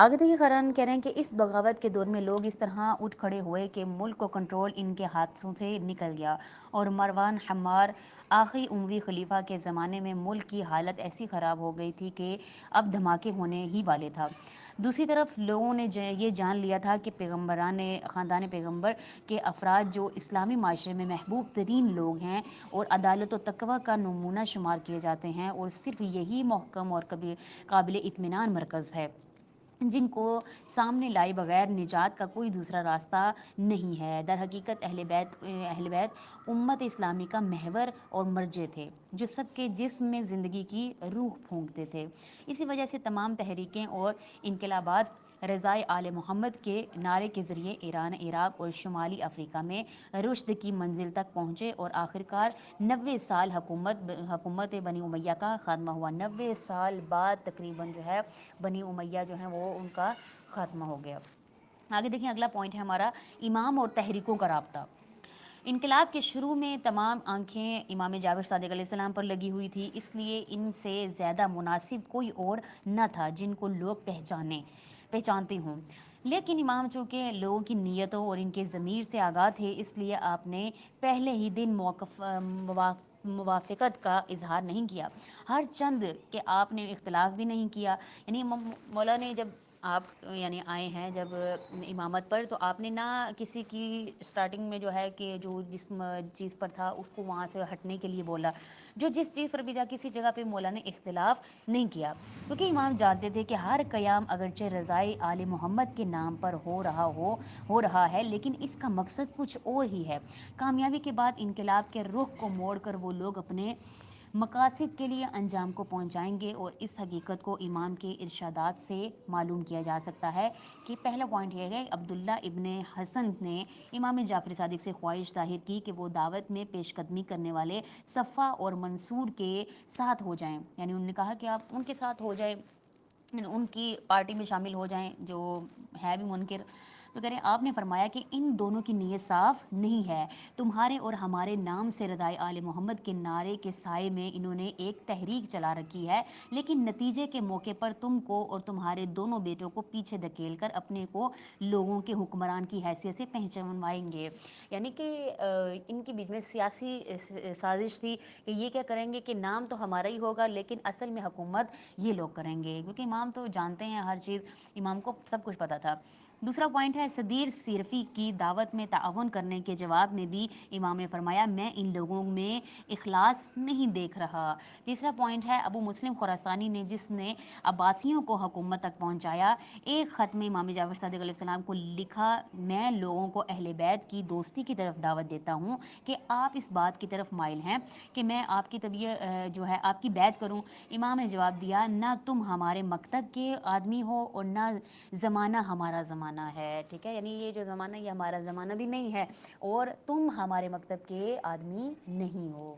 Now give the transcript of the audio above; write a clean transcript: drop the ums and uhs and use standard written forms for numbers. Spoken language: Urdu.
آگے دیکھیے قرآن کہہ رہے ہیں کہ اس بغاوت کے دور میں لوگ اس طرح اٹھ کھڑے ہوئے کہ ملک کو کنٹرول ان کے ہاتھوں سے نکل گیا، اور مروان حمار آخری اموی خلیفہ کے زمانے میں ملک کی حالت ایسی خراب ہو گئی تھی کہ اب دھماکے ہونے ہی والے تھا۔ دوسری طرف لوگوں نے یہ جان لیا تھا کہ پیغمبران خاندان پیغمبر کے افراد جو اسلامی معاشرے میں محبوب ترین لوگ ہیں اور عدالت و تقوی کا نمونہ شمار کیے جاتے ہیں، اور صرف یہی محکم اور قابل اطمینان مرکز ہے جن کو سامنے لائے بغیر نجات کا کوئی دوسرا راستہ نہیں ہے۔ در حقیقت اہل بیت امت اسلامی کا محور اور مرجع تھے، جو سب کے جسم میں زندگی کی روح پھونکتے تھے۔ اسی وجہ سے تمام تحریکیں اور انقلابات رضائے آل محمد کے نعرے کے ذریعے ایران، عراق اور شمالی افریقہ میں رشد کی منزل تک پہنچے، اور آخرکار 90 سال حکومت بنی امیہ کا خاتمہ ہوا۔ 90 سال بعد تقریباً جو ہے بنی امیہ جو ہیں وہ ان کا خاتمہ ہو گیا۔ آگے دیکھیں اگلا پوائنٹ ہے ہمارا امام اور تحریکوں کا رابطہ۔ انقلاب کے شروع میں تمام آنکھیں امام جعفر صادق علیہ السلام پر لگی ہوئی تھی، اس لیے ان سے زیادہ مناسب کوئی اور نہ تھا جن کو لوگ پہچانتے ہوں۔ لیکن امام چونکہ لوگوں کی نیتوں اور ان کے ضمیر سے آگاہ تھے، اس لیے آپ نے پہلے ہی دن موافقت کا اظہار نہیں کیا، ہر چند کہ آپ نے اختلاف بھی نہیں کیا۔ یعنی مولا نے جب آپ یعنی آئے ہیں جب امامت پر، تو آپ نے نہ کسی کی سٹارٹنگ میں جو ہے کہ جو جس چیز پر تھا اس کو وہاں سے ہٹنے کے لیے بولا، جو جس چیز پر بھی کسی جگہ پہ مولا نے اختلاف نہیں کیا، کیونکہ امام جانتے تھے کہ ہر قیام اگرچہ رضائے آل محمد کے نام پر ہو رہا ہے، لیکن اس کا مقصد کچھ اور ہی ہے۔ کامیابی کے بعد انقلاب کے رخ کو موڑ کر وہ لوگ اپنے مقاصد کے لیے انجام کو پہنچائیں گے، اور اس حقیقت کو امام کے ارشادات سے معلوم کیا جا سکتا ہے کہ پہلا پوائنٹ یہ ہے، عبداللہ ابن حسن نے امام جعفر صادق سے خواہش ظاہر کی کہ وہ دعوت میں پیش قدمی کرنے والے صفا اور منصور کے ساتھ ہو جائیں، یعنی انہوں نے کہا کہ آپ ان کے ساتھ ہو جائیں، ان کی پارٹی میں شامل ہو جائیں جو ہے بھی منکر۔ تو کہہ رہے ہیں آپ نے فرمایا کہ ان دونوں کی نیت صاف نہیں ہے، تمہارے اور ہمارے نام سے رضائے آل محمد کے نعرے کے سائے میں انہوں نے ایک تحریک چلا رکھی ہے، لیکن نتیجے کے موقع پر تم کو اور تمہارے دونوں بیٹوں کو پیچھے دھکیل کر اپنے کو لوگوں کے حکمران کی حیثیت سے پہچانوائیں گے۔ یعنی کہ ان کے بیچ میں سیاسی سازش تھی کہ یہ کیا کریں گے کہ نام تو ہمارا ہی ہوگا لیکن اصل میں حکومت یہ لوگ کریں گے، کیونکہ امام تو جانتے ہیں ہر چیز، امام کو سب کچھ پتہ تھا۔ دوسرا پوائنٹ ہے صدیر صرفی کی دعوت میں تعاون کرنے کے جواب میں بھی امام نے فرمایا میں ان لوگوں میں اخلاص نہیں دیکھ رہا۔ تیسرا پوائنٹ ہے ابو مسلم خراسانی نے جس نے عباسیوں کو حکومت تک پہنچایا، ایک خط میں امام جعفر صادق علیہ السلام کو لکھا میں لوگوں کو اہل بیت کی دوستی کی طرف دعوت دیتا ہوں کہ آپ اس بات کی طرف مائل ہیں کہ میں آپ کی جو ہے آپ کی بیعت کروں۔ امام نے جواب دیا نہ تم ہمارے مکتب کے آدمی ہو اور نہ زمانہ ہمارا زمانہ ہے، ٹھیک ہے، یعنی یہ جو زمانہ یہ ہمارا زمانہ بھی نہیں ہے، اور تم ہمارے مکتب کے آدمی نہیں ہو۔